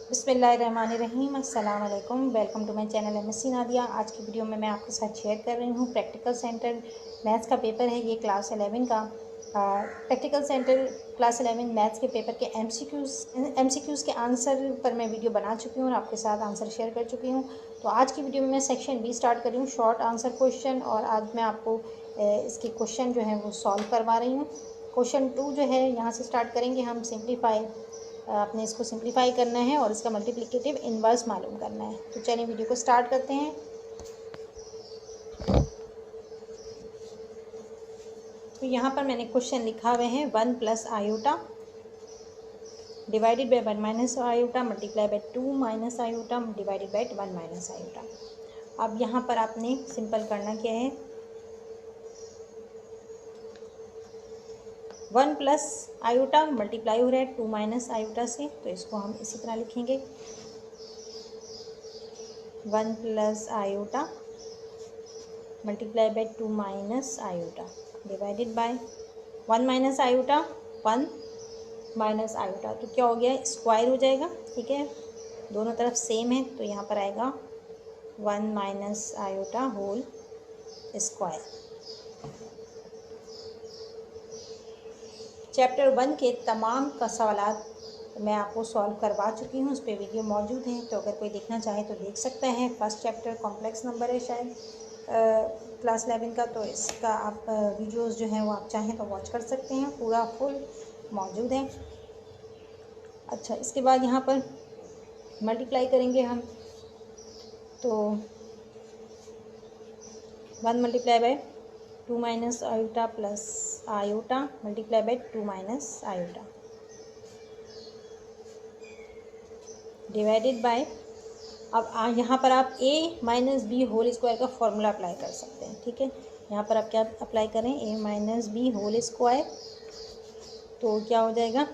बिस्मिल्लाहिर्रहमानिर्रहीम, अस्सलाम वालेकुम। Welcome to my channel MSc Nadia. आज की वीडियो में मैं आपके साथ शेयर कर रही हूँ प्रैक्टिकल सेंटर मैथ्स का पेपर है। ये क्लास 11 का प्रैक्टिकल सेंटर क्लास 11 मैथ्स के पेपर के MCQs के आंसर पर मैं वीडियो बना चुकी हूँ और आपके साथ आंसर शेयर कर चुकी हूँ। तो आज की वीडियो में मैं सेक्शन B स्टार्ट कर रही हूँ, शॉर्ट आंसर क्वेश्चन, और आज मैं आपको इसके क्वेश्चन जो है वो सॉल्व करवा रही हूँ। क्वेश्चन 2 जो है यहाँ से स्टार्ट करेंगे हम। सिंप्लीफाई, आपने इसको सिंप्लीफाई करना है और इसका मल्टीप्लिकेटिव इन्वर्स मालूम करना है। तो चलिए वीडियो को स्टार्ट करते हैं। तो यहाँ पर मैंने क्वेश्चन लिखा हुए हैं 1 plus iota divided bye 1 minus iota multiply by 2 minus iota divided bye 1 minus iota. अब यहाँ पर आपने सिंपल करना क्या है, 1 प्लस आयोटा मल्टीप्लाई हो रहा है 2 माइनस आयोटा से, तो इसको हम इसी तरह लिखेंगे 1 plus iota multiply by 2 minus iota divided bye 1 minus iota 1 minus iota, तो क्या हो गया, स्क्वायर हो जाएगा। ठीक है, दोनों तरफ सेम है, तो यहाँ पर आएगा 1 minus iota whole square. Chapter 1 के तमाम का सवालात मैं आपको सॉल्व करवा चुकी हूँ, उस पर वीडियो मौजूद है, तो अगर कोई देखना चाहे तो देख सकता है। फर्स्ट चैप्टर कॉम्प्लेक्स नंबर है शायद क्लास 11 का, तो इसका आप वीडियोस जो हैं वो आप चाहें तो वॉच कर सकते हैं, पूरा फुल मौजूद है। अच्छा, इसके बाद यहाँ पर मल्टीप्लाई करेंगे हम, तो 1 multiply by 2 minus iota plus iota multiply by 2 minus iota divided by, अब यहाँ पर आप a minus B whole square का फॉर्मूला अप्लाई कर सकते हैं। ठीक है, यहाँ पर आप क्या अप्लाई करें, a minus B whole square, तो क्या हो जाएगा,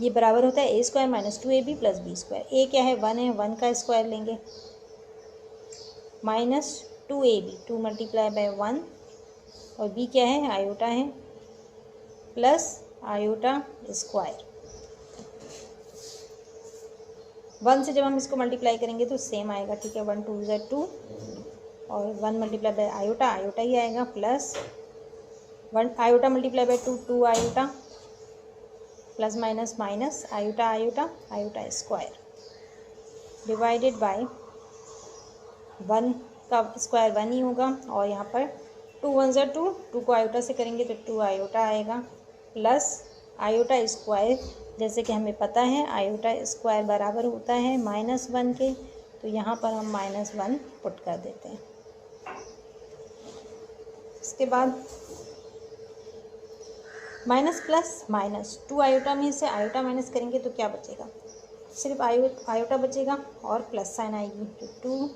ये बराबर होता है a square minus 2ab plus B square. a क्या है, 1 है, 1 का स्क्वायर लेंगे, माइनस 2ab 2 मल्टीप्लाई बाय 1, और b क्या है, आयोटा है, प्लस आयोटा स्क्वायर। 1 से जब हम इसको मल्टीप्लाई करेंगे तो सेम आएगा। ठीक है, 1 2 ज़ा 2, और 1 मल्टीप्लाई बाय आयोटा आयोटा ही आएगा, plus 1 iota multiply by 2 2 iota, plus minus minus iota iota iota square divided by 1 का स्क्वायर 1 ही होगा, और यहाँ पर 2 1 ज़ा 2, 2 को आयोटा से करेंगे तो 2 आयोटा आएगा, प्लस आयोटा स्क्वायर, जैसे कि हमें पता है आयोटा स्क्वायर बराबर होता है -1 के, तो यहाँ पर हम -1 पुट कर देते हैं। इसके बाद माइनस प्लस माइनस 2 आयोटा में से आयोटा माइनस करेंगे तो क्या बचेगा, सिर्फ आयोटा बचेगा और प्लस साइन आएगी, तो 2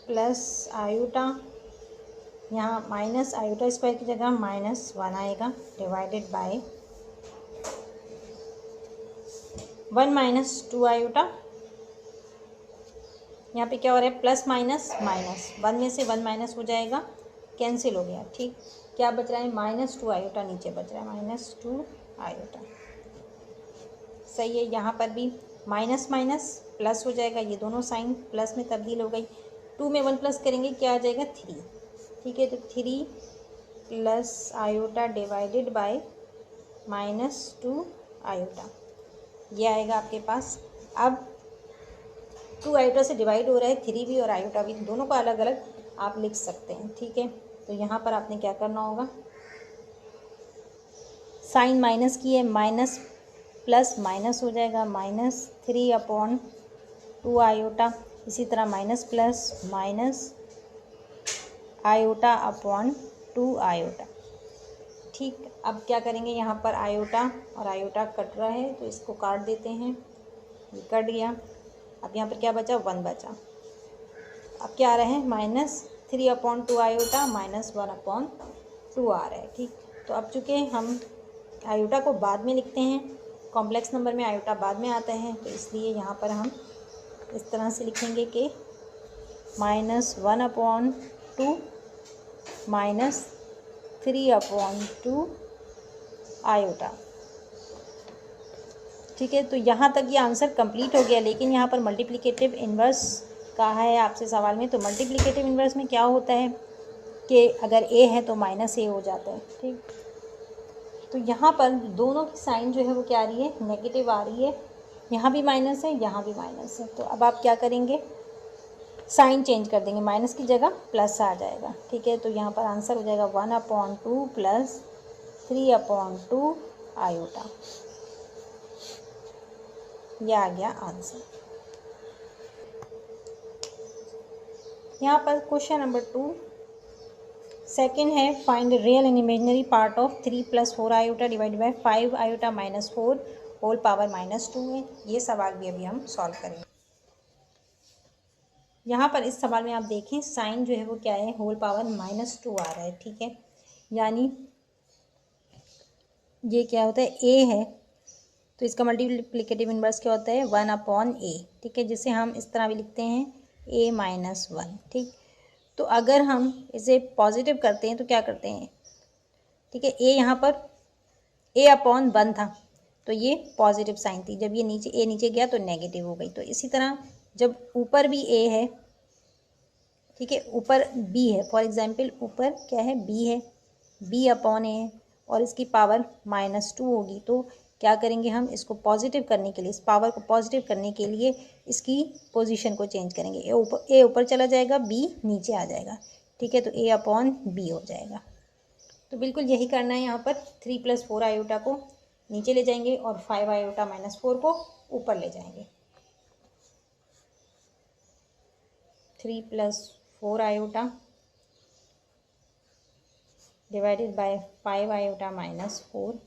प्लस आयोटा, यहाँ माइनस आयोटा स्क्वायर की जगह -1 आएगा, डिवाइडेड बाय 1 माइनस 2 आयोटा, यहाँ पे क्या हो रहा है, प्लस माइनस माइनस, 1 में से 1 माइनस हो जाएगा, कैंसिल हो गया। ठीक, क्या बच रहा है, -2 आयोटा नीचे बच रहा है, -2 आयोटा। सही है, यहाँ पर भी माइनस माइनस प्लस हो जाएगा, ये दोनों साइन प्लस में तब्दील हो गई। 2 में 1 प्लस करेंगे क्या आ जाएगा, 3। ठीक है, तो 3 plus iota divided bye -2 iota, ये आएगा आपके पास। अब 2 आयोटा से डिवाइड हो रहा है, 3 भी और आयोटा भी, दोनों को अलग अलग आप लिख सकते हैं। ठीक है, तो यहाँ पर आपने क्या करना होगा, साइन माइनस की है, माइनस प्लस माइनस हो जाएगा, -3/2 आयोटा, इसी तरह minus plus minus iota upon 2 iota. ठीक, अब क्या करेंगे, यहाँ पर आयोटा और आयोटा कट रहा है, तो इसको काट देते हैं, ये कट गया। अब यहाँ पर क्या बचा, 1 बचा। अब क्या आ रहा है, -3/2 आयोटा -1/2 आ रहा है। ठीक, तो अब चूँकि हम आयोटा को बाद में लिखते हैं, कॉम्प्लेक्स नंबर में आयोटा बाद में आता है, तो इसलिए यहाँ पर हम इस तरह से लिखेंगे कि -1/2 -3/2 आयोटा। ठीक है, तो यहाँ तक ये आंसर कंप्लीट हो गया। लेकिन यहाँ पर मल्टीप्लिकेटिव इन्वर्स कहा है आपसे सवाल में। तो मल्टीप्लिकेटिव इन्वर्स में क्या होता है कि अगर ए है तो माइनस ए हो जाता है। ठीक, तो यहाँ पर दोनों की साइन जो है वो क्या आ रही है, नेगेटिव आ रही है। यहाँ भी माइनस है, यहाँ भी माइनस है। तो अब आप क्या करेंगे, साइन चेंज कर देंगे, माइनस की जगह प्लस आ जाएगा। ठीक है, तो यहाँ पर आंसर हो जाएगा 1/2 प्लस 3/2 आयोटा। यह आ गया आंसर। यहाँ पर क्वेश्चन नंबर 2 सेकेंड है, find the real and imaginary part of 3 + 4 iota divided by 5 iota - 4 whole power -2 है। ये सवाल भी अभी हम सॉल्व करेंगे। यहाँ पर इस सवाल में आप देखें साइन जो है वो क्या है, होल पावर -2 आ रहा है। ठीक है, यानी ये क्या होता है, ए है, तो इसका मल्टीप्लिकेटिव इन्वर्स क्या होता है, 1/a। ठीक है, जिसे हम इस तरह भी लिखते हैं a - 1। ठीक, तो अगर हम इसे पॉजिटिव करते हैं तो क्या करते हैं, ठीक है, a यहाँ पर a/1 था तो ये पॉजिटिव साइन थी, जब ये नीचे a नीचे गया तो नेगेटिव हो गई। तो इसी तरह जब ऊपर भी a है, ठीक है, ऊपर b है, फॉर एग्जांपल ऊपर क्या है, b है, b/a है और इसकी पावर -2 होगी। तो क्या करेंगे, हम इसको पॉजिटिव करने के लिए, इस पावर को पॉजिटिव करने के लिए इसकी पोजीशन को चेंज करेंगे। ए ऊपर चला जाएगा, b नीचे आ जाएगा। ठीक है, तो a/b हो जाएगा। तो बिल्कुल यही करना है। यहाँ पर 3 + 4 आयोटा को नीचे ले जाएंगे और 5 आयोटा -4 को ऊपर ले जाएंगे। 3 + 4 iota divided by 5 iota -4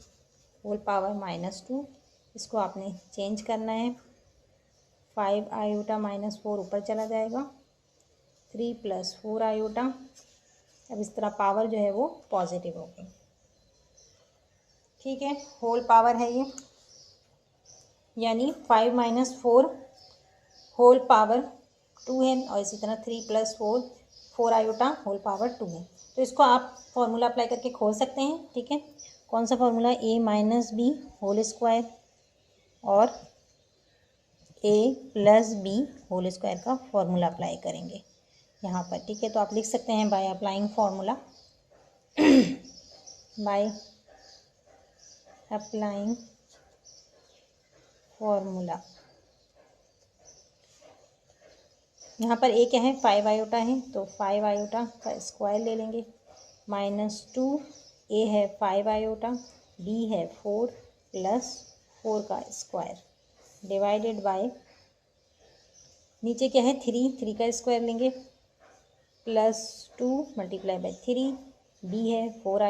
whole power -2। इसको आपने चेंज करना है, 5 आयोटा -4 ऊपर चला जाएगा, 3 + 4 आयोटा। अब इस तरह पावर जो है वो पॉजिटिव हो गई। ठीक है, होल पावर है ये, यानी 5 - 4 होल पावर 2 है और इसी तरह 3 + 4 आयोटा होल पावर 2 है। तो इसको आप फॉर्मूला अप्लाई करके खोल सकते हैं। ठीक है, कौन सा formula, a - b whole square और a + b होल स्क्वायर का फॉर्मूला अप्लाई करेंगे यहाँ पर। ठीक है, तो आप लिख सकते हैं by applying formula, by applying formula. यहाँ पर a क्या है, 5 आयोटा है, तो 5 आयोटा का स्क्वायर ले लेंगे, -2 a है 5 आयोटा, b है 4 + 4 का स्क्वायर डिवाइडेड बाय, नीचे क्या है 3 का स्क्वायर लेंगे, +2 × 3, b है 4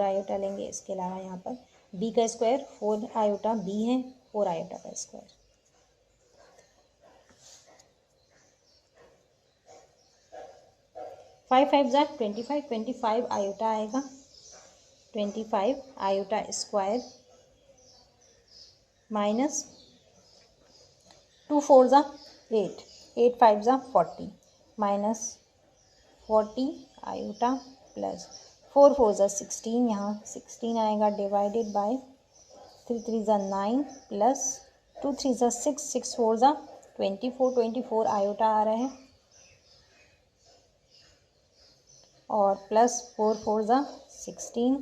आयोटा लेंगे। इसके अलावा यहाँ पर b का स्क्वायर 4 आयोटा, b है 4 आयोटा का स्क्वायर। 5 5 ज़ा 25 आयोटा आएगा, 25 आयोटा स्क्वायर -2 4 ज़ा 8, 8 5 ज़ा 40 -40 आयोटा प्लस 4 4 ज़ा 16, यहाँ 16 आएगा डिवाइडेड बाय 3 3 ज़ा 9 प्लस 2 3 ज़ा 6, 6 4 ज़ा 24 आयोटा आ रहा है और प्लस 4 4 ज़ा 16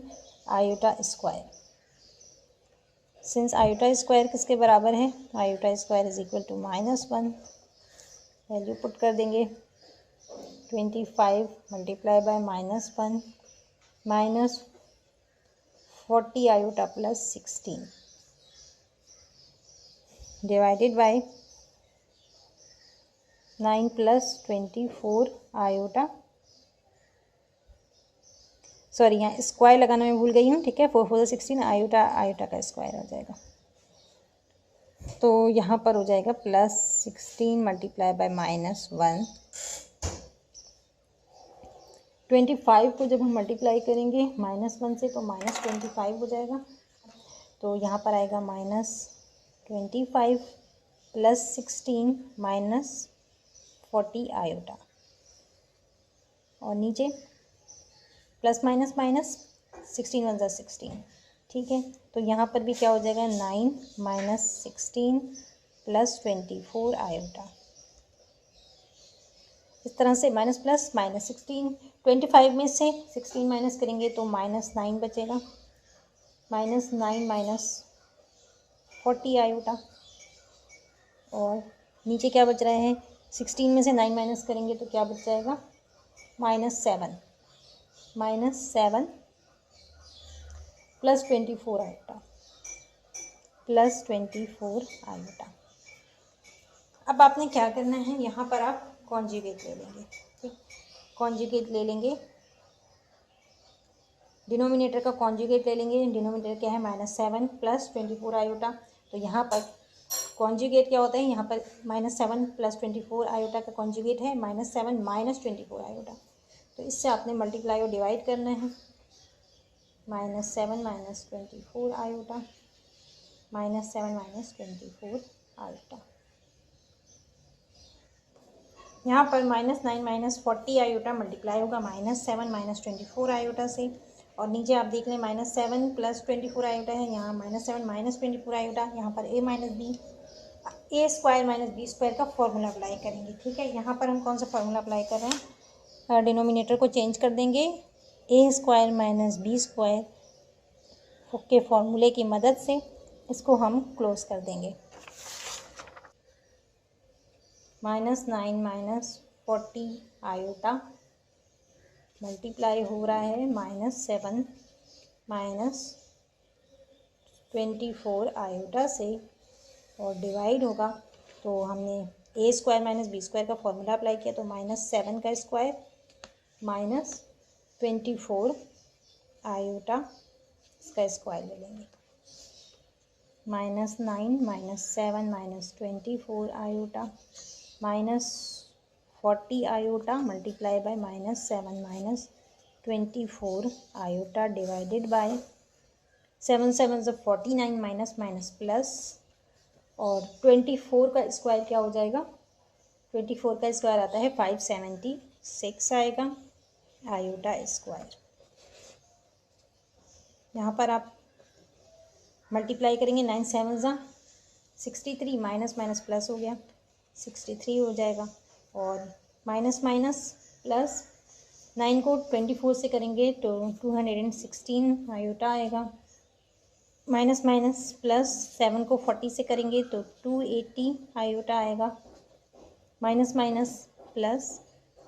iota square. Since iota square किसके बराबर है, iota square is equal to -1, value put कर देंगे, 25 multiply by -1 -40 iota plus 16 divided by 9 plus 24 iota, sorry यहाँ स्क्वायर लगाना मैं भूल गई हूँ। ठीक है, 4 4 16 आयोटा का स्क्वायर आ जाएगा, तो यहाँ पर हो जाएगा +16 मल्टीप्लाई बाय -1। 25 को जब हम मल्टीप्लाई करेंगे -1 से तो -25 हो जाएगा, तो यहाँ पर आएगा -25 + 16 -40 आयोटा और नीचे प्लस माइनस 16 1 ज़ा 16। ठीक है, तो यहाँ पर भी क्या हो जाएगा 9 माइनस 16 प्लस 24 आयोटा। इस तरह से माइनस प्लस माइनस 16, 25 में से 16 माइनस करेंगे तो -9 बचेगा, -9 माइनस 40 आयोटा। और नीचे क्या बच रहा है, 16 में से 9 माइनस करेंगे तो क्या बच जाएगा, -7 प्लस 24 आयोटा, प्लस 24 आयोटा। अब आपने क्या करना है, यहाँ पर आप कॉन्जुगेट ले लेंगे, ठीक, कॉन्जुगेट ले लेंगे, डिनोमिनेटर का कॉन्जुगेट ले लेंगे। डिनोमिनेटर क्या है, -7 प्लस 24 आयोटा। तो यहाँ पर कॉन्जुगेट क्या होता है, यहाँ पर -7 प्लस 24 आयोटा का कॉन्जुगेट है -7 माइनस 24 आयोटा। तो इससे आपने मल्टीप्लाई और डिवाइड करना है, -7 माइनस 24 आयोटा, -7 माइनस 24 आयोटा। यहाँ पर -9 माइनस 40 आयोटा मल्टीप्लाई होगा -7 माइनस 24 आयोटा से। और नीचे आप देख लें -7 प्लस 24 आयोटा है, यहाँ -7 माइनस 24 आयोटा, यहाँ पर a minus B, A square minus B square का फॉर्मूला अप्लाई करेंगे। ठीक है, यहाँ पर हम कौन सा फॉर्मूला अप्लाई कर रहे हैं, डिनोमिनेटर को चेंज कर देंगे, ए स्क्वायर माइनस बी स्क्वायर के फॉर्मूले की मदद से इसको हम क्लोज कर देंगे। -9 माइनस 40 आयोटा मल्टीप्लाई हो रहा है -7 माइनस 24 आयोटा से, और डिवाइड होगा तो हमने ए स्क्वायर माइनस बी स्क्वायर का फॉर्मूला अप्लाई किया, तो -7 का स्क्वायर माइनस 24 आयोटा इसका स्क्वायर ले लेंगे, -9 minus 7 minus 24 iota -40 iota multiply bye -7 minus 24 iota divided bye 7 7 से 49 माइनस माइनस प्लस, और 24 का स्क्वायर क्या हो जाएगा, 24 का स्क्वायर आता है 576 आएगा आयोटा स्क्वायर। यहाँ पर आप मल्टीप्लाई करेंगे, 9 7 ज़ा 63 माइनस माइनस प्लस हो गया 63 हो जाएगा, और माइनस माइनस प्लस 9 को 24 से करेंगे तो 216 आयोटा आएगा, माइनस माइनस प्लस 7 को 40 से करेंगे तो 280 आयोटा आएगा, माइनस माइनस प्लस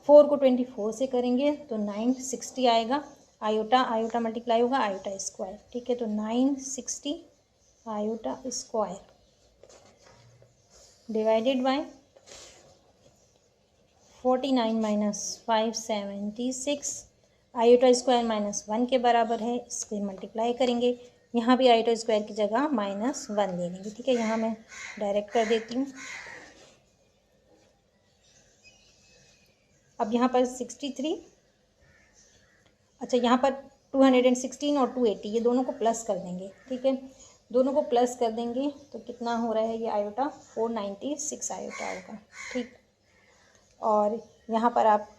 4 को 24 से करेंगे तो 960 आएगा आयोटा, आयोटा मल्टीप्लाई होगा आयोटा स्क्वायर। ठीक है, तो 960 iota square divided by 49 minus 576 iota square -1 के बराबर है, इसके मल्टीप्लाई करेंगे। यहाँ भी आयोटा स्क्वायर की जगह -1 ले लेंगे। ठीक है, यहाँ मैं डायरेक्ट कर देती हूँ। अब यहाँ पर 63, अच्छा यहाँ पर 216 और 280 ये दोनों को प्लस कर देंगे। ठीक है, दोनों को प्लस कर देंगे तो कितना हो रहा है, ये आयोटा 496 आयोटा होगा। ठीक, और यहाँ पर आप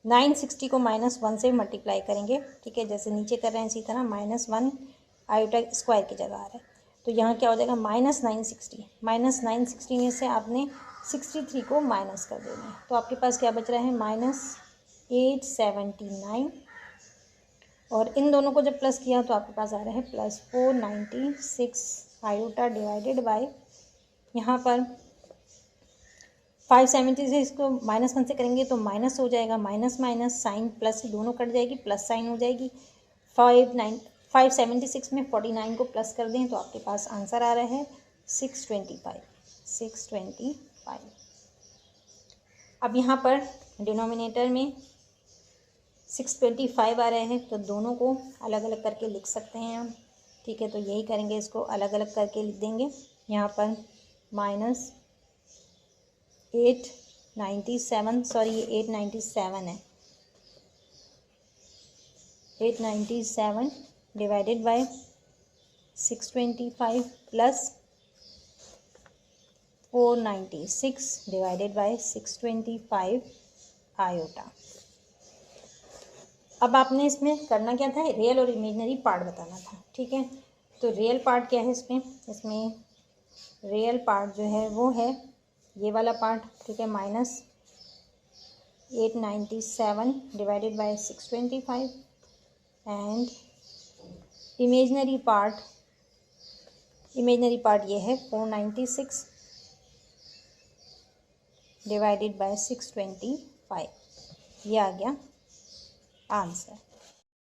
960 को -1 से मल्टीप्लाई करेंगे। ठीक है, जैसे नीचे कर रहे हैं इसी तरह -1 आयोटा स्क्वायर की जगह आ रहा है, तो यहाँ क्या हो जाएगा -960, -960 में से आपने 63 को माइनस कर देना है, तो आपके पास क्या बच रहा है -879, और इन दोनों को जब प्लस किया तो आपके पास आ रहा है +496 आयोटा डिवाइडेड बाय, यहाँ पर 570 से इसको -1 से करेंगे तो माइनस हो जाएगा, माइनस माइनस साइन प्लस दोनों कट जाएगी, प्लस साइन हो जाएगी। 576 में 49 को प्लस कर दें तो आपके पास आंसर आ रहा है 625। अब यहाँ पर डिनोमिनेटर में 625 आ रहे हैं, तो दोनों को अलग अलग करके लिख सकते हैं हम। ठीक है, तो यही करेंगे, इसको अलग अलग करके लिख देंगे। यहाँ पर -897, सॉरी ये 897 है, 897 divided by 625 plus 496 divided by 625 iota. अब आपने इसमें करना क्या था, रियल और इमेजनरी पार्ट बताना था, ठीक है। तो रियल पार्ट क्या है इसमें रियल पार्ट जो है वो है ये वाला पार्ट, ठीक है, -897 divided by 625 and imaginary part ये है 496 डिवाइडेड बाय 625। ये आ गया आंसर।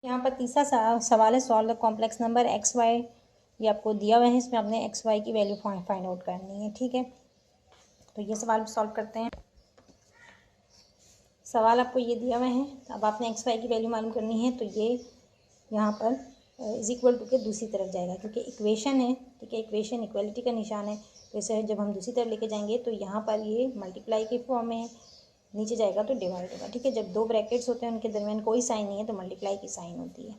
यहाँ पर तीसरा सवाल है, solve the complex number X Y. ये आपको दिया हुआ है, इसमें आपने एक्स वाई की वैल्यू फाइंड आउट करनी है, ठीक है। तो ये सवाल सॉल्व करते हैं। सवाल आपको ये दिया हुआ है, अब आपने एक्स वाई की वैल्यू मालूम करनी है। तो ये यहाँ पर इज इक्वल टू के दूसरी तरफ जाएगा, क्योंकि इक्वेशन है, ठीक है, इक्वेशन इक्वलिटी का निशान है। तो इसे जब हम दूसरी तरफ लेके जाएंगे तो यहाँ पर ये मल्टीप्लाई के फॉर्म में है, नीचे जाएगा तो डिवाइड होगा, ठीक है। जब दो ब्रैकेट्स होते हैं उनके दरमियान कोई साइन नहीं है तो मल्टीप्लाई की साइन होती है।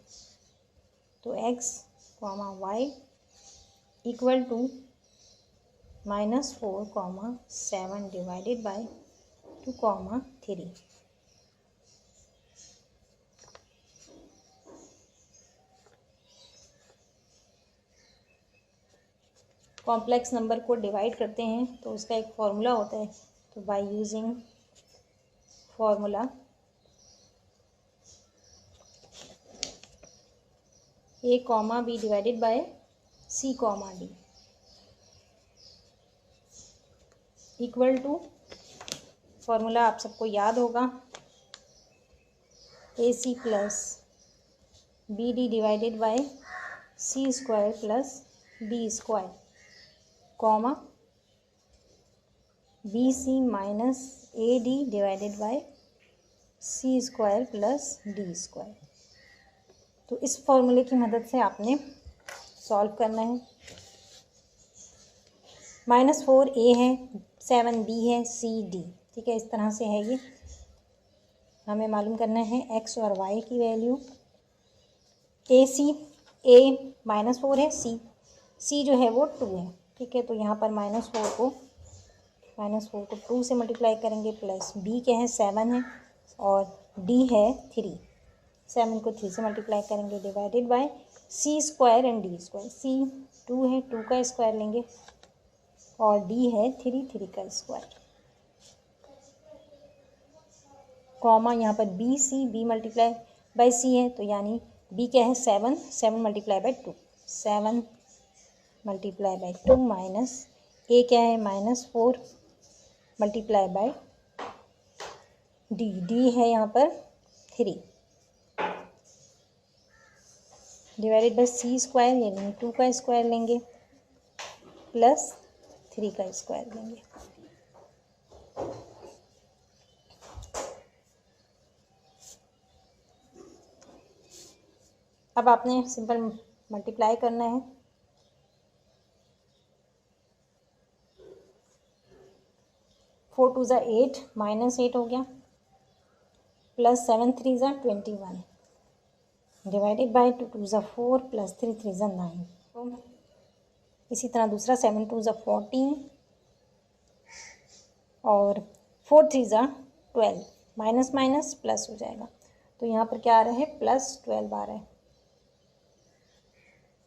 तो X comma Y equal to -4,7 divided by 2,3। Complex number को डिवाइड करते हैं तो उसका एक फॉर्मूला होता है। तो by using formula a comma b divided by c comma d equal to, formula आप सबको याद होगा, ac plus B D divided by C square plus D square comma B C minus A D divided by C square plus D square. तो इस फॉर्मूले की मदद से आपने सॉल्व करना है। -4a है, 7b है, c d, ठीक है, इस तरह से है ये। हमें मालूम करना है x और y की वैल्यू। a -4 है, c जो है वो 2 है, ठीक है। तो यहाँ पर -4 को 2 से मल्टीप्लाई करेंगे, प्लस b क्या है 7 है और d है 3, 7 को 3 से मल्टीप्लाई करेंगे, divided by C square and D square. C 2 है, 2 का स्क्वायर लेंगे और डी है 3 का स्क्वायर, कॉमा यहाँ पर बी मल्टीप्लाई बाय सी है, तो यानी बी क्या है 7 multiply by 2, 7 multiply by 2 minus A क्या है -4 मल्टीप्लाई बाय डी है यहाँ पर 3 डिवाइडेड बाय सी स्क्वायर, यानी 2 का स्क्वायर लेंगे प्लस 3 का स्क्वायर लेंगे। अब आपने सिंपल मल्टीप्लाई करना है। 4 2 ज़ा 8 -8 हो गया, प्लस 7 3 ज़ा 21 डिवाइडेड बाय 2 2 ज़ा 4 प्लस 3 3 ज़ा 9। इसी तरह दूसरा 7 2 ज़ा 14 और 4 3 ज़ा 12, माइनस माइनस प्लस हो जाएगा। तो यहाँ पर क्या आ रहा है +12 आ रहा है,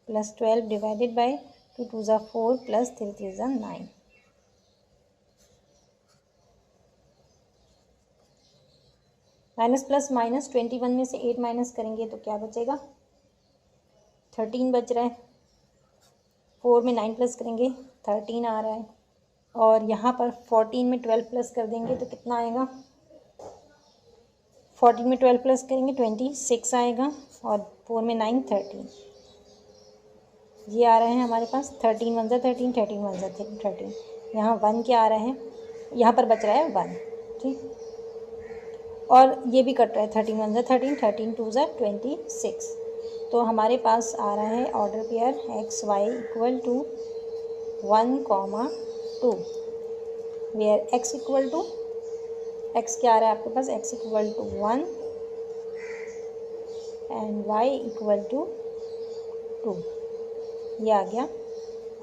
+12 डिवाइडेड बाय 2 2 ज़ा 4 प्लस 3 3 ज़ा 9। माइनस प्लस माइनस 21 में से 8 माइनस करेंगे तो क्या बचेगा 13 बच रहा है। 4 में 9 प्लस करेंगे 13 आ रहा है, और यहाँ पर 14 में 12 प्लस कर देंगे तो कितना आएगा, 14 में 12 प्लस करेंगे 26 आएगा, और 4 में 9 13, ये आ रहा है हमारे पास 13 1 ज़ा 13, 13 1 ज़ा 13। यहाँ 1 क्या आ रहा है, यहाँ पर बच रहा है 1, ठीक, और ये भी कट रहा है 13 1 ज़ा 13, 13 2 ज़ा 26। तो हमारे पास आ रहा है order pair X Y equal to 1, 2, where X equal to, X क्या आ रहा है आपके पास, X equal to 1 and Y equal to 2। ये आ गया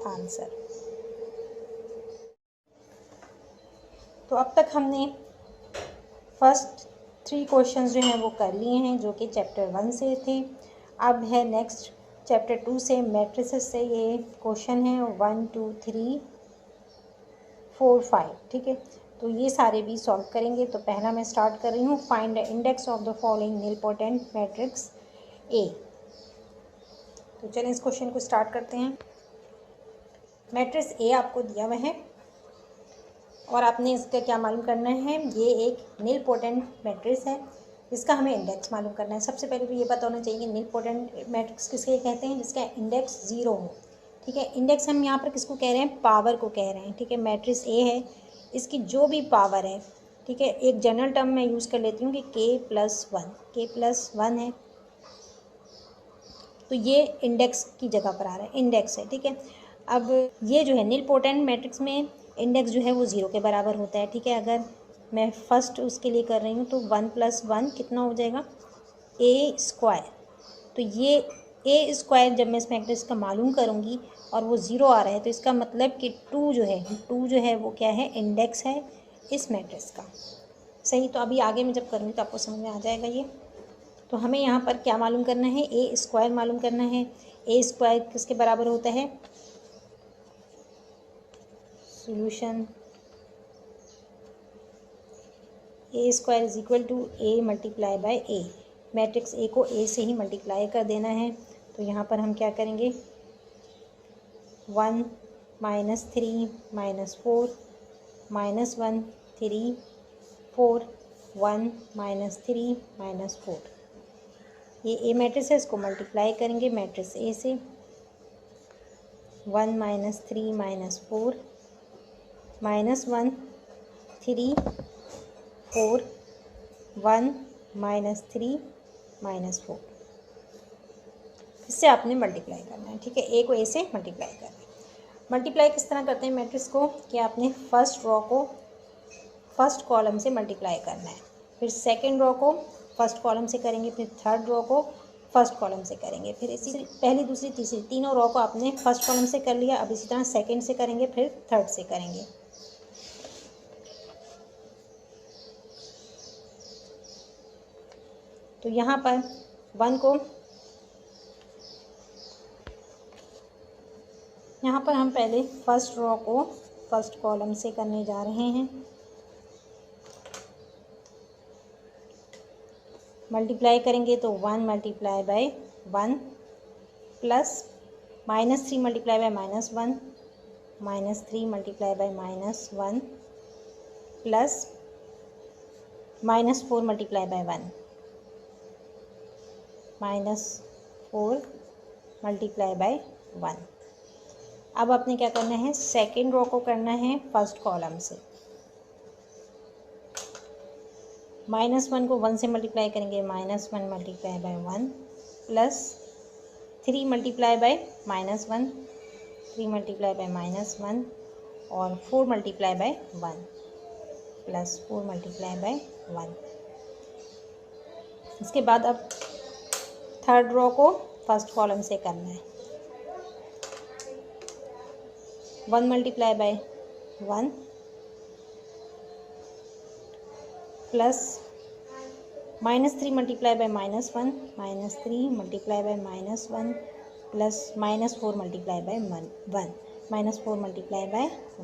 आंसर। तो अब तक हमने फर्स्ट 3 क्वेश्चंस जो हैं वो कर लिए हैं जो कि चैप्टर 1 से थे। अब है नेक्स्ट चैप्टर 2 से मैट्रिसेस से ये क्वेश्चन है 1 2 3 4 5। ठीक है, तो ये सारे भी सॉल्व करेंगे। तो पहला मैं स्टार्ट कर रही हूँ, find the index of the following nilpotent matrix A. तो चलिए इस क्वेश्चन को स्टार्ट करते हैं। मैट्रिक्स ए आपको दिया हुआ है और आपने इसका क्या मालूम करना है, ये एक निलपोटेंट मैट्रिक्स है, इसका हमें इंडेक्स मालूम करना है। सबसे पहले तो ये पता होना चाहिए कि निलपोटेंट मैट्रिक्स किसके कहते हैं, जिसका इंडेक्स 0 हो। ठीक है, इंडेक्स हम यहाँ पर किसको कह रहे हैं, पावर को कह रहे हैं। ठीक है, मैट्रिक्स ए है, इसकी जो भी पावर है, ठीक है, एक जनरल टर्म मैं यूज़ कर लेती हूँ कि k+1 है, तो ये इंडेक्स की जगह पर आ रहा है, इंडेक्स है। ठीक है, अब ये जो है निलपोटेंट मैट्रिक्स में इंडेक्स जो है वो 0 के बराबर होता है। ठीक है, अगर मैं फर्स्ट उसके लिए कर रही हूँ तो 1 + 1 कितना हो जाएगा, a²। तो ये a² जब मैं इस मैट्रिक्स का मालूम करूँगी और वो 0 आ रहा है तो इसका मतलब कि 2 जो है वो क्या है, इंडेक्स है इस मैट्रिक्स का। सही, तो अभी आगे मैं जब करूँगी तो आपको समझ में आ जाएगा ये। तो हमें यहाँ पर क्या मालूम करना है, a² मालूम करना है। a² किसके बराबर होता है, solution a² = a × a। Matrix A को ए से ही मल्टीप्लाई कर देना है। तो यहाँ पर हम क्या करेंगे, 1 - 3 - 4 -1 3 4 1 - 3 -4, ये ए मैट्रिक्स है, इसको मल्टीप्लाई करेंगे मैट्रिक्स ए से। 1 - 3 - 4 -1 3 4 1 - 3 -4, इससे आपने मल्टीप्लाई करना है। ठीक है, ए को ए से मल्टीप्लाई करना है। मल्टीप्लाई किस तरह करते हैं मैट्रिक्स को, कि आपने फर्स्ट रो को फर्स्ट कॉलम से मल्टीप्लाई करना है, फिर सेकंड रो को फर्स्ट कॉलम से करेंगे, फिर थर्ड रो को फर्स्ट कॉलम से करेंगे, फिर इसी पहली दूसरी तीसरी तीनों रो को आपने फर्स्ट कॉलम से कर लिया। अब इसी तरह सेकंड से करेंगे, फिर थर्ड से करेंगे। तो यहाँ पर 1 को यहाँ पर हम पहले फर्स्ट रो को फर्स्ट कॉलम से करने जा रहे हैं। मल्टीप्लाई करेंगे तो 1 × 1 प्लस -3 × -1 -3 × -1 प्लस -4 × 1 -4 × 1। अब आपने क्या करना है, सेकेंड रो को करना है फर्स्ट कॉलम से। -1 को 1 से मल्टीप्लाई करेंगे, -1 × 1 प्लस 3 × -1 3 × -1 और 4 × 1 प्लस 4 × 1। इसके बाद अब थर्ड रो को फर्स्ट कॉलम से करना है। 1 × 1 प्लस -3 × -1 -3 × -1 प्लस -4 ×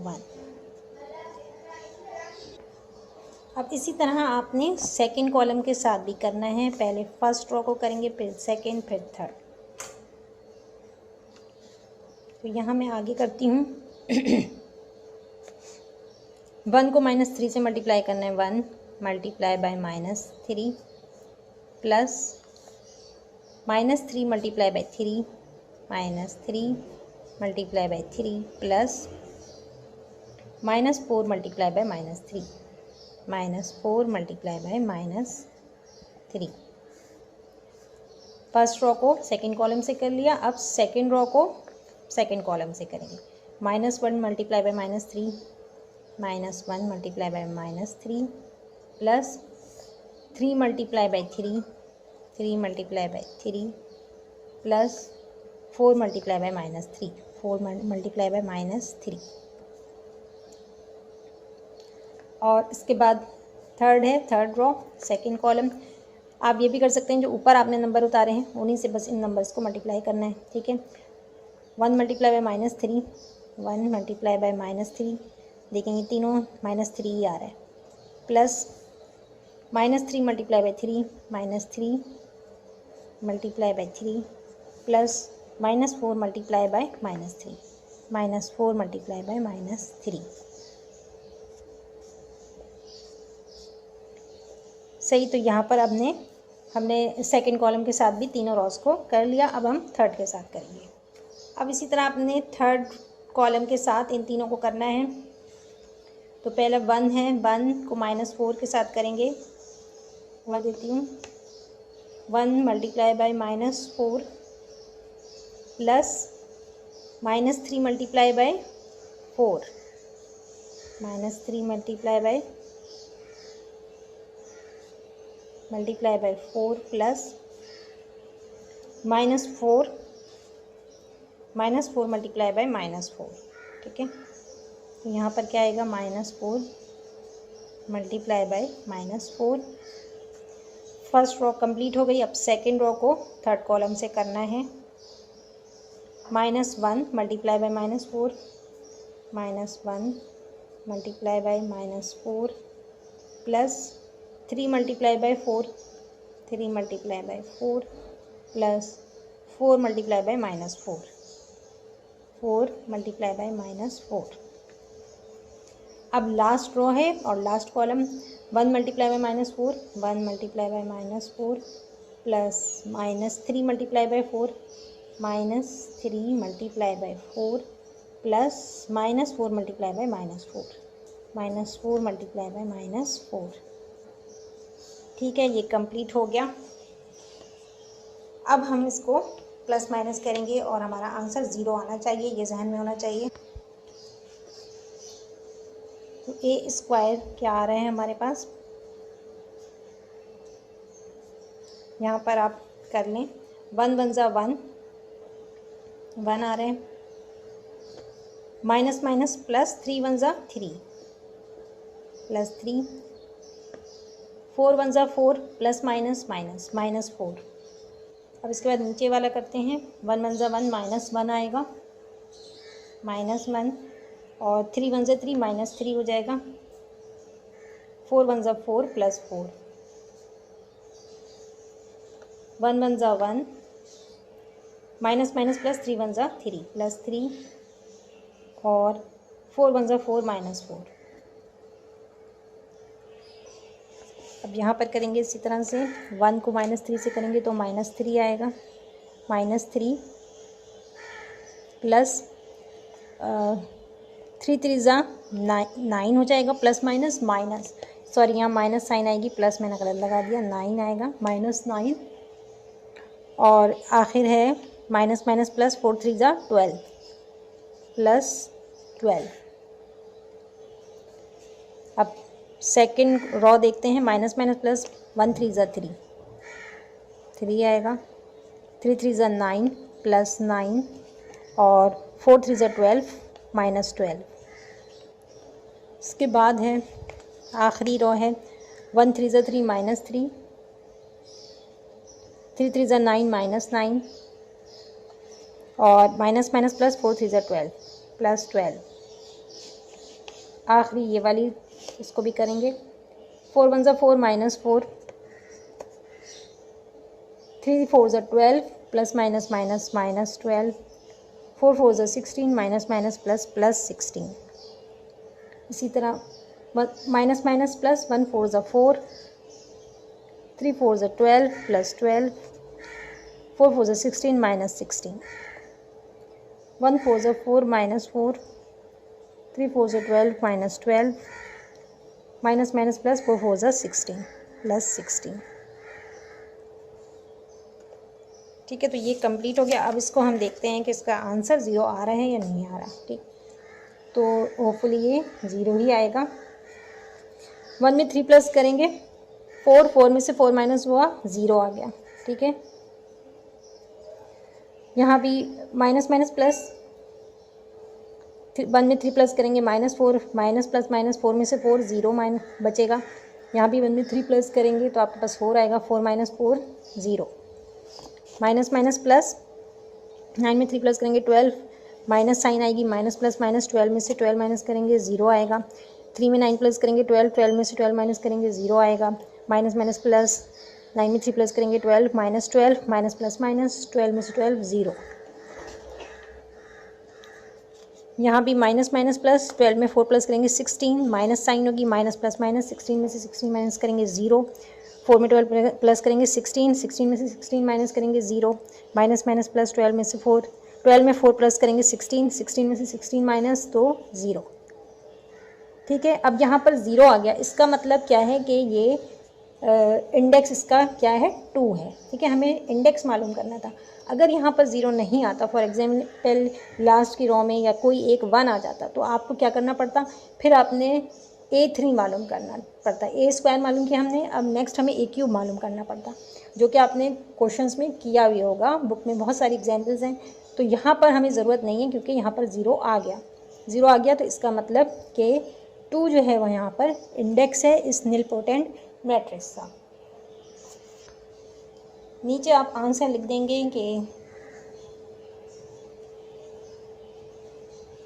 1। अब इसी तरह आपने सेकंड कॉलम के साथ भी करना है। पहले फर्स्ट रो को करेंगे, फिर सेकंड, फिर थर्ड। तो यहाँ मैं आगे करती हूँ। 1 को -3 से मल्टीप्लाई करना है, 1 × -3 प्लस -3 × 3 -3 × 3 प्लस -4 × -3 फर्स्ट रो को सेकंड कॉलम से कर लिया। अब सेकंड रो को सेकंड कॉलम से करेंगे। -1 × -3 -1 × -3 प्लस 3 × 3 3 × 3 प्लस 4 × -3 और इसके बाद थर्ड है, थर्ड रो, सेकंड कॉलम। आप ये भी कर सकते हैं, जो ऊपर आपने नंबर उतारे हैं उन्हीं से बस इन नंबर्स को मल्टीप्लाई करना है, ठीक है। 1 मल्टीप्लाई बाय -3, 1 मल्टीप्लाई बाय -3, देखेंगे तीनों -3 ही आ रहा है, plus -3 multiply bye 3, -3 multiply bye 3, plus -4 multiply bye -3, -4 multiply bye -3। सही, तो यहाँ पर हमने सेकंड कॉलम के साथ भी तीनों रॉस को कर लिया। अब हम थर्ड के साथ करेंगे। अब इसी तरह आपने थर्ड कॉलम के साथ इन तीनों को करना है। तो पहले 1 है, 1 को -4 के साथ करेंगे। वह देती हूँ 1 multiply by -4 plus -3 multiply by 4, -3 multiply by 4 plus -4 multiply by -4, ठीक है। तो यहाँ पर क्या आएगा, -4 multiply by -4। First row complete हो गई। अब सेकंड रो को थर्ड कॉलम से करना है। -1 multiply by -4, -1 multiply by -4 plus 3 multiply by 4, 3 multiply by 4 plus 4 multiply by -4, 4 multiply by -4। अब लास्ट रो है और last column. 1 multiply by -4, 1 multiply by -4 plus -3 multiply by 4, -3 multiply by 4 plus -4 multiply by -4, -4 multiply by -4। ठीक है, ये complete हो गया। अब हम इसको प्लस माइनस करेंगे और हमारा आंसर 0 आना चाहिए, ये जहन में होना चाहिए। तो ए स्क्वायर क्या आ रहा है हमारे पास, यहाँ पर आप कर लें। 1 1 ज़ा 1, 1 आ रहे हैं, माइनस माइनस प्लस 3 1 ज़ा 3 प्लस 3, 4 1 ज़ा 4 प्लस माइनस माइनस -4। अब इसके बाद नीचे वाला करते हैं। 1 1 ज़ा 1 -1 आएगा, -1, और 3 1 ज़ा 3 -3 हो जाएगा। 4 1 ज़ा 4 प्लस 4, 1 1 ज़ा 1, माइनस माइनस प्लस 3 1 ज़ा 3 प्लस 3, और 4 1 ज़ा 4 -4। अब यहाँ पर करेंगे इसी तरह से। 1 को -3 से करेंगे तो -3 आएगा, -3 प्लस 3 3 ज़ा 9 हो जाएगा, प्लस माइनस माइनस, सॉरी यहाँ माइनस साइन आएगी, प्लस मैंने गलत लगा दिया, 9 आएगा, -9, और आखिर है माइनस माइनस प्लस 4 3 ज़ा 12 प्लस 12। अब सेकंड रॉ देखते हैं। माइनस माइनस प्लस 1 3 ज़ा 3, 3 आएगा, 3 3 ज़ा 9 प्लस 9, और 4 3 ज़ा 12 -12। इसके बाद है आखिरी रॉ है 1 3 ज़ा 3 -3, 3 3 ज़ा 9 -9, और माइनस माइनस प्लस 4 3 ज़ा 12 प्लस 12। आखिरी ये वाली इसको भी करेंगे। 4 1 ज़ा 4 -4, 3 4 ज़ा 12 प्लस माइनस माइनस -12, 4 4 ज़ा 16 माइनस माइनस प्लस प्लस 16। इसी तरह माइनस माइनस प्लस 1 4 ज़ा 4, 3 4 ज़ा 12 प्लस 12, 4 4 ज़ा 16 -16, 1 4 ज़ा 4 -4, 3 4 ज़ा 12 -12, माइनस माइनस प्लस 4 4 ज़ा 16 प्लस 16। ठीक है, तो ये कंप्लीट हो गया। अब इसको हम देखते हैं कि इसका आंसर 0 आ रहा है या नहीं आ रहा। ठीक, तो होपफुली ये 0 ही आएगा। 1 में 3 प्लस करेंगे, 4 में से 4 माइनस हुआ, 0 आ गया। ठीक है, यहाँ भी माइनस माइनस प्लस 1 में 3 प्लस करेंगे, -4 माइनस प्लस -4 में से 4 0 माइनस बचेगा, यहाँ भी 1 में 3 प्लस करेंगे तो आपके पास 4 आएगा, 4 माइनस 4 0, माइनस माइनस प्लस, 9 में 3 प्लस करेंगे 12, माइनस साइन आएगी, माइनस प्लस माइनस, 12 में से 12 माइनस करेंगे 0 आएगा, 3 में 9 प्लस करेंगे 12, 12 में से 12 माइनस करेंगे 0 आएगा, माइनस माइनस प्लस, 9 में 3 प्लस करेंगे 12, माइनस 12, माइनस प्लस माइनस, 12 में से 12 0। यहाँ भी माइनस माइनस प्लस, 12 में 4 प्लस करेंगे 16, माइनस साइन होगी, माइनस प्लस माइनस, 16 में से 16 माइनस करेंगे 0, 4 में 12 प्लस करेंगे 16, 16 में से 16 माइनस करेंगे 0, माइनस माइनस प्लस, 12 में से 4, 12 में 4 प्लस करेंगे 16, 16 में से 16 माइनस तो 0। ठीक है, अब यहाँ पर 0 आ गया, इसका मतलब क्या है कि ये इंडेक्स इसका क्या है 2 है। ठीक है, हमें इंडेक्स मालूम करना था। अगर यहाँ पर 0 नहीं आता, फॉर एग्जाम्पल लास्ट की रो में या कोई एक 1 आ जाता, तो आपको क्या करना पड़ता, फिर आपने A3 मालूम करना पड़ता, A स्क्वायर मालूम किया हमने, अब नेक्स्ट हमें A क्यूब मालूम करना पड़ता, जो कि आपने क्वेश्चंस में किया भी होगा, बुक में बहुत सारी एग्जाम्पल्स हैं। तो यहाँ पर हमें ज़रूरत नहीं है क्योंकि यहाँ पर 0 आ गया, 0 आ गया, तो इसका मतलब कि 2 जो है वह यहाँ पर इंडेक्स है इस निलपोटेंट मैट्रिक्स का। नीचे आप आंसर लिख देंगे कि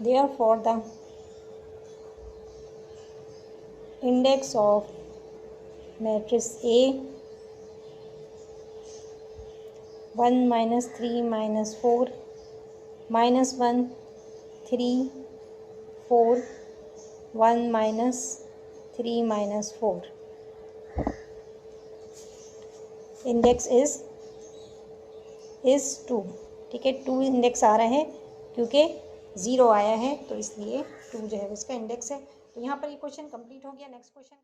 therefore the index of matrix A 1 minus 3 minus 4 minus 1 3 4 1 minus 3 minus 4 index is 2। ठीक है, 2 इंडेक्स आ रहा है क्योंकि 0 आया है, तो इसलिए 2 जो है उसका इंडेक्स है। तो यहाँ पर ये क्वेश्चन कंप्लीट हो गया। Next question